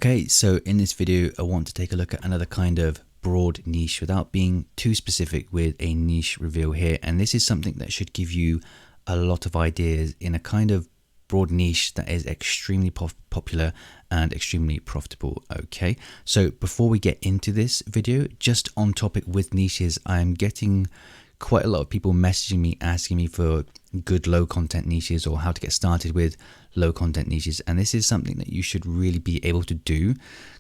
Okay, so in this video, I want to take a look at another kind of broad niche without being too specific with a niche reveal here. And this is something that should give you a lot of ideas in a kind of broad niche that is extremely popular and extremely profitable. Okay, so before we get into this video, just on topic with niches, I'm getting quite a lot of people messaging me asking me for good low content niches or how to get started with low content niches, and this is something that you should really be able to do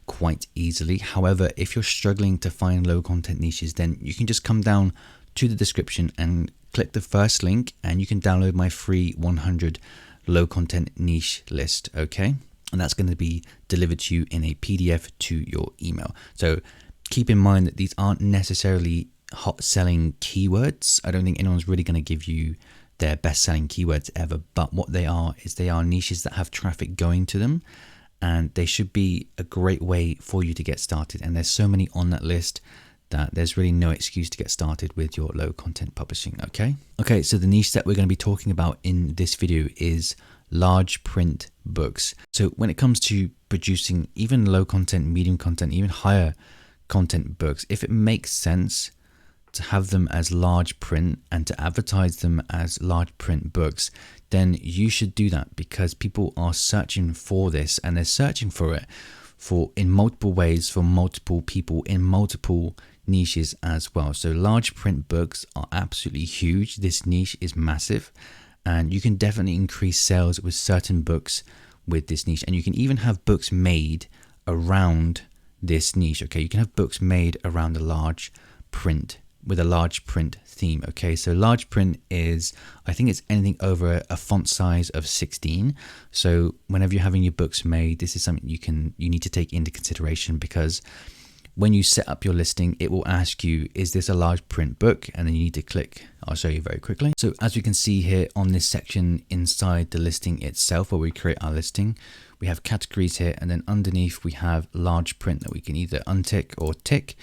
quite easily. However, if you're struggling to find low content niches, then you can just come down to the description and click the first link and you can download my free 100 low content niche list. Okay, and that's going to be delivered to you in a PDF to your email. So keep in mind that these aren't necessarily hot selling keywords. I don't think anyone's really going to give you their best selling keywords ever, but what they are is they are niches that have traffic going to them, and they should be a great way for you to get started. And there's so many on that list that there's really no excuse to get started with your low content publishing. Okay, so the niche that we're going to be talking about in this video is large print books. So when it comes to producing even low content, medium content, even higher content books, if it makes sense to have them as large print and to advertise them as large print books, then you should do that, because people are searching for this, and they're searching for it in multiple ways for multiple people in multiple niches as well. So large print books are absolutely huge. This niche is massive, and you can definitely increase sales with certain books with this niche. And you can even have books made around this niche. Okay, you can have books made around a large print with a large print theme. Okay, so large print is, I think it's anything over a font size of 16. So whenever you're having your books made, this is something you need to take into consideration, because when you set up your listing, it will ask you, is this a large print book? And then you need to click. I'll show you very quickly. So as we can see here on this section inside the listing itself, where we create our listing, we have categories here, and then underneath we have large print that we can either untick or tick.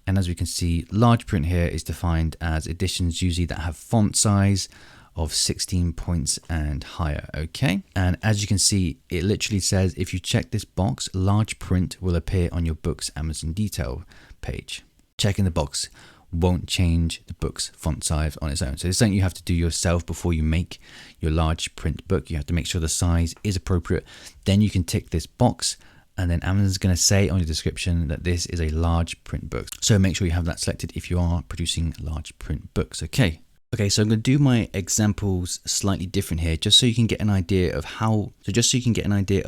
And as we can see, large print here is defined as editions usually that have font size of 16 points and higher. Okay, and as you can see, it literally says if you check this box, large print will appear on your book's Amazon detail page. Checking the box won't change the book's font size on its own. So it's something you have to do yourself before you make your large print book. You have to make sure the size is appropriate. Then you can tick this box, and then Amazon's going to say on your description that this is a large print book. So make sure you have that selected if you are producing large print books. Okay, so I'm going to do my examples slightly different here, just so you can get an idea of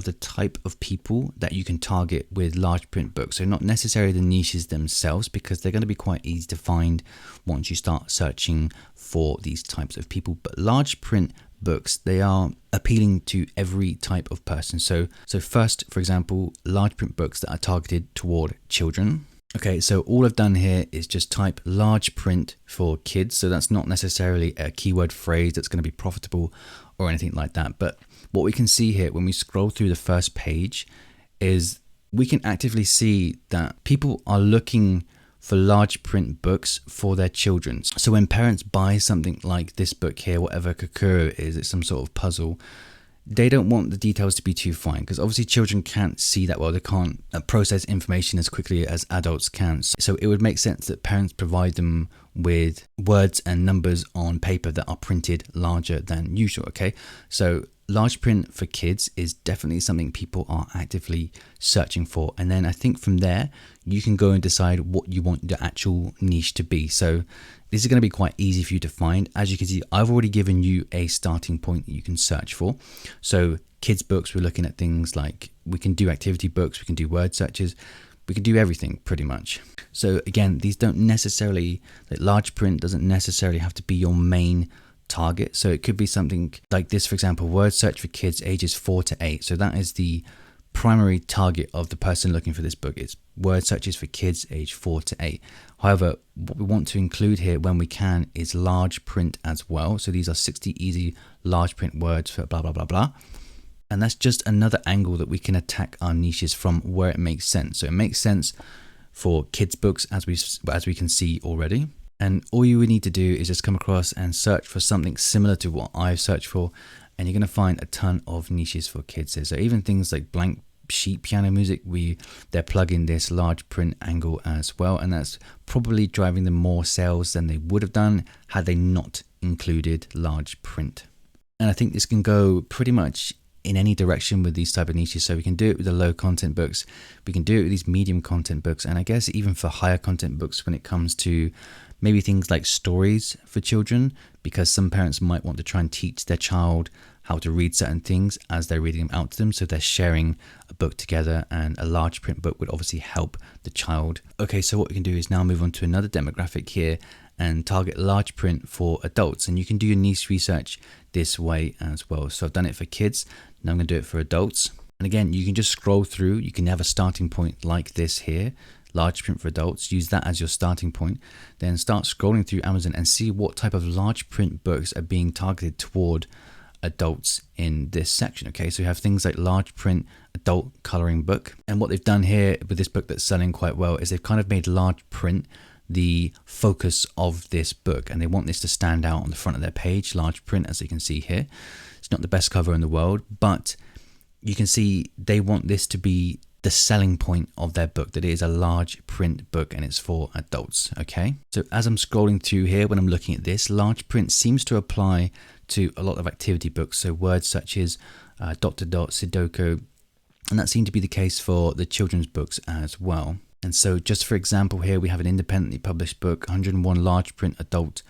the type of people that you can target with large print books. So not necessarily the niches themselves, because they're going to be quite easy to find once you start searching for these types of people. But large print books, they are appealing to every type of person. So first, for example, large print books that are targeted toward children. Okay, so all I've done here is just type large print for kids. So that's not necessarily a keyword phrase that's going to be profitable or anything like that. But what we can see here when we scroll through the first page is we can actively see that people are looking for large print books for their children. So when parents buy something like this book here, whatever Kakuro is, it's some sort of puzzle, they don't want the details to be too fine, because obviously children can't see that well. They can't process information as quickly as adults can. So it would make sense that parents provide them with words and numbers on paper that are printed larger than usual. Okay, so large print for kids is definitely something people are actively searching for. And then I think from there, you can go and decide what you want the actual niche to be. So this is going to be quite easy for you to find. As you can see, I've already given you a starting point that you can search for. So kids books, we're looking at things like, we can do activity books, we can do word searches, we can do everything pretty much. So again, these don't necessarily, like large print doesn't necessarily have to be your main target. So it could be something like this, for example, word search for kids ages 4 to 8. So that is the primary target of the person looking for this book. It's word searches for kids age 4 to 8. However, what we want to include here when we can is large print as well. So these are 60 easy large print words for blah, blah, blah, blah. And that's just another angle that we can attack our niches from where it makes sense. So it makes sense for kids books, as we can see already. And all you would need to do is just come across and search for something similar to what I've searched for, and you're going to find a ton of niches for kids here. So even things like blank sheet piano music, they're plugging this large print angle as well, and that's probably driving them more sales than they would have done had they not included large print. And I think this can go pretty much in any direction with these type of niches. So we can do it with the low content books, we can do it with these medium content books, and I guess even for higher content books when it comes to maybe things like stories for children, because some parents might want to try and teach their child how to read certain things as they're reading them out to them. So they're sharing a book together, and a large print book would obviously help the child. Okay, so what we can do is now move on to another demographic here and target large print for adults. And you can do your niche research this way as well. So I've done it for kids, now I'm going to do it for adults. And again, you can just scroll through, you can have a starting point like this here, large print for adults, use that as your starting point, then start scrolling through Amazon and see what type of large print books are being targeted toward adults in this section. Okay, so you have things like large print adult coloring book, and what they've done here with this book that's selling quite well is they've kind of made large print the focus of this book, and they want this to stand out on the front of their page, large print, as you can see here. It's not the best cover in the world, but you can see they want this to be the selling point of their book, that it is a large print book and it's for adults. Okay, so as I'm scrolling through here, when I'm looking at this, large print seems to apply to a lot of activity books, so words such as ... Sudoku, and that seemed to be the case for the children's books as well. And so just for example here, we have an independently published book, 101 large print adult ...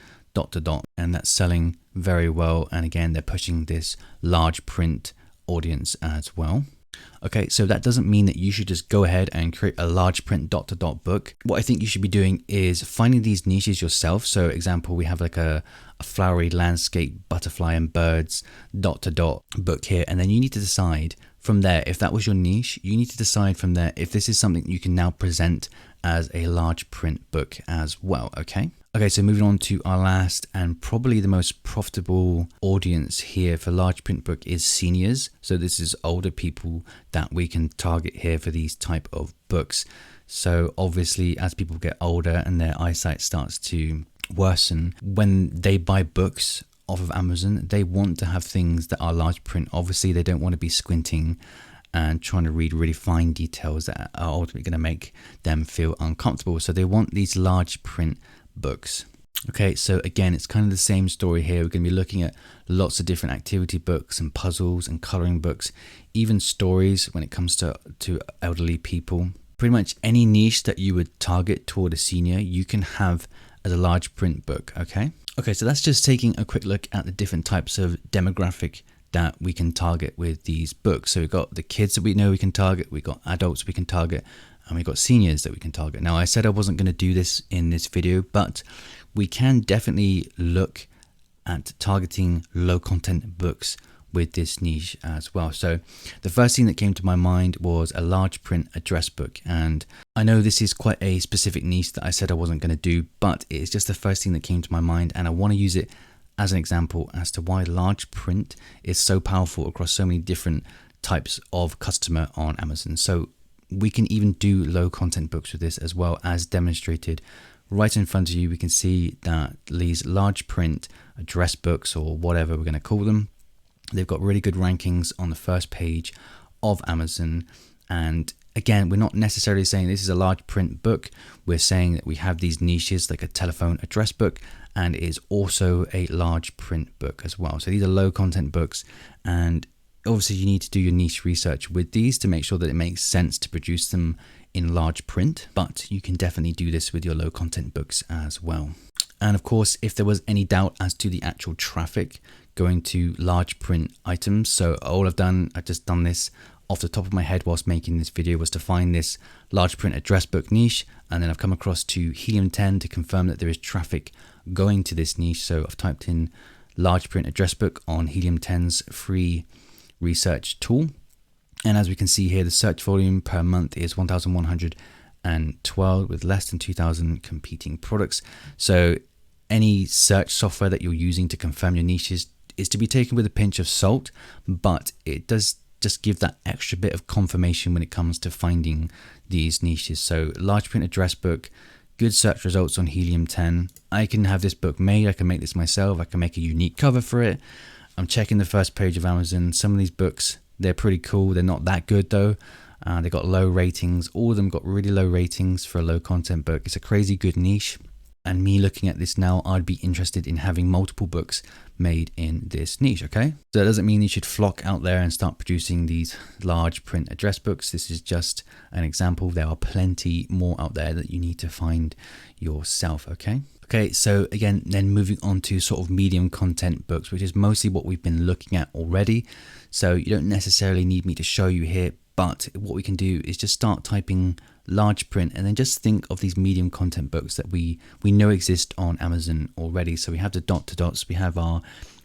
and that's selling very well, and again they're pushing this large print audience as well. Okay, so that doesn't mean that you should just go ahead and create a large print ... book. What I think you should be doing is finding these niches yourself. So example, we have like a flowery landscape, butterfly and birds ... book here, and then you need to decide from there, if that was your niche, you need to decide from there if this is something you can now present as a large print book as well. Okay, so moving on to our last and probably the most profitable audience here for large print book is seniors. So this is older people that we can target here for these type of books. So obviously as people get older and their eyesight starts to worsen, when they buy books off of Amazon, they want to have things that are large print. Obviously they don't want to be squinting and trying to read really fine details that are ultimately going to make them feel uncomfortable. So they want these large print books. Okay, so again, it's kind of the same story here. We're going to be looking at lots of different activity books and puzzles and coloring books, even stories when it comes to elderly people. Pretty much any niche that you would target toward a senior, you can have as a large print book. Okay, so that's just taking a quick look at the different types of demographic that we can target with these books. So we've got the kids that we know we can target, we've got adults we can target, and we've got seniors that we can target. Now, I said I wasn't going to do this in this video, but we can definitely look at targeting low content books with this niche as well. So the first thing that came to my mind was a large print address book. And I know this is quite a specific niche that I said I wasn't going to do, but it's just the first thing that came to my mind. And I want to use it as an example as to why large print is so powerful across so many different types of customer on Amazon. So we can even do low content books with this as well, as demonstrated right in front of you. We can see that these large print address books, or whatever we're going to call them, they've got really good rankings on the first page of Amazon. And again, we're not necessarily saying this is a large print book. We're saying that we have these niches like a telephone address book, and it is also a large print book as well. So these are low content books, and obviously you need to do your niche research with these to make sure that it makes sense to produce them in large print, but you can definitely do this with your low content books as well. And of course, if there was any doubt as to the actual traffic going to large print items, so all I've just done this off the top of my head whilst making this video, was to find this large print address book niche, and then I've come across to Helium 10 to confirm that there is traffic going to this niche. So I've typed in large print address book on Helium 10's free research tool, and as we can see here, the search volume per month is 1,112 with less than 2,000 competing products. So any search software that you're using to confirm your niches is to be taken with a pinch of salt, but it does just give that extra bit of confirmation when it comes to finding these niches. So large print address book, good search results on Helium 10. I can have this book made, I can make this myself, I can make a unique cover for it. I'm checking the first page of Amazon. Some of these books, they're pretty cool. They're not that good though. They got low ratings. All of them got really low ratings for a low content book. It's a crazy good niche. And me looking at this now, I'd be interested in having multiple books made in this niche, okay? So that doesn't mean you should flock out there and start producing these large print address books. This is just an example. There are plenty more out there that you need to find yourself, okay? Okay, so again, then moving on to sort of medium content books, which is mostly what we've been looking at already. So you don't necessarily need me to show you here, but what we can do is just start typing large print and then just think of these medium content books that we know exist on Amazon already. So we have the dot to dots, we have our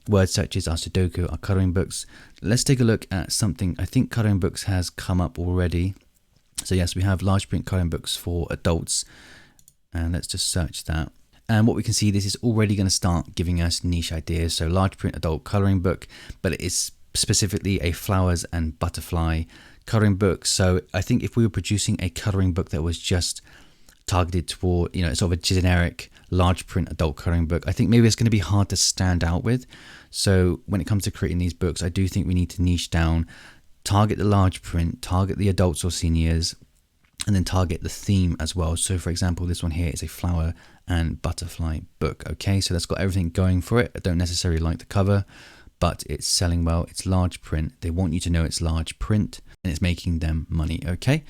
word searches, our Sudoku, our coloring books. Let's take a look at something. I think coloring books has come up already. So yes, we have large print coloring books for adults, and let's just search that. And what we can see, this is already going to start giving us niche ideas. So large print adult coloring book, but it is specifically a flowers and butterfly coloring book. So I think if we were producing a coloring book that was just targeted toward, sort of a generic large print adult coloring book, I think maybe it's going to be hard to stand out with. So when it comes to creating these books, I do think we need to niche down, target the large print, target the adults or seniors, and then target the theme as well. So for example, this one here is a flower and butterfly book. Okay, so that's got everything going for it. I don't necessarily like the cover, but it's selling well. It's large print. They want you to know it's large print and it's making them money. Okay,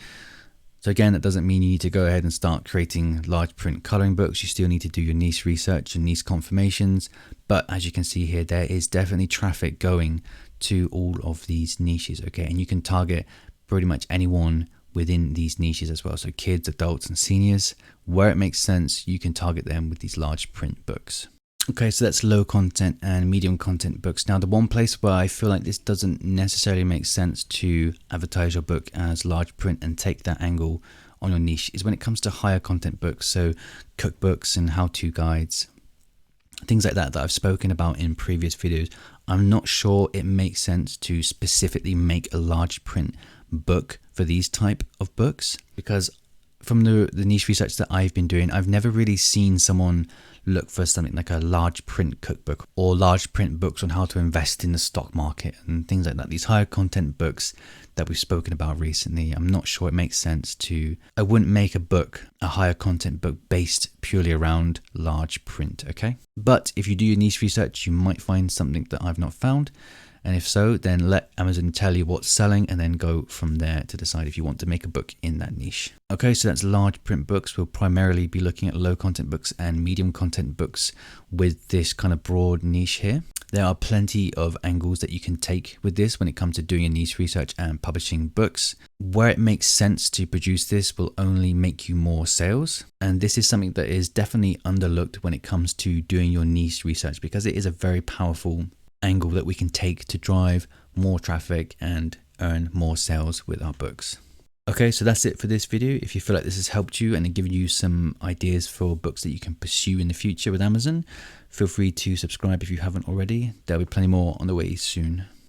so again, that doesn't mean you need to go ahead and start creating large print coloring books. You still need to do your niche research and niche confirmations. But as you can see here, there is definitely traffic going to all of these niches. Okay, and you can target pretty much anyone within these niches as well. So kids, adults, and seniors, where it makes sense, you can target them with these large print books. Okay, so that's low content and medium content books. Now, the one place where I feel like this doesn't necessarily make sense to advertise your book as large print and take that angle on your niche is when it comes to higher content books. So cookbooks and how-to guides, things like that I've spoken about in previous videos. I'm not sure it makes sense to specifically make a large print book for these type of books, because from the niche research that I've been doing, I've never really seen someone look for something like a large print cookbook or large print books on how to invest in the stock market and things like that. These higher content books that we've spoken about recently, I'm not sure it makes sense to, I wouldn't make a higher content book based purely around large print, okay? But if you do your niche research, you might find something that I've not found. And if so, then let Amazon tell you what's selling and then go from there to decide if you want to make a book in that niche. Okay, so that's large print books. We'll primarily be looking at low content books and medium content books with this kind of broad niche here. There are plenty of angles that you can take with this when it comes to doing a niche research and publishing books. Where it makes sense to produce this will only make you more sales. And this is something that is definitely underlooked when it comes to doing your niche research, because it is a very powerful angle that we can take to drive more traffic and earn more sales with our books. Okay, so that's it for this video. If you feel like this has helped you and given you some ideas for books that you can pursue in the future with Amazon, feel free to subscribe if you haven't already. There'll be plenty more on the way soon.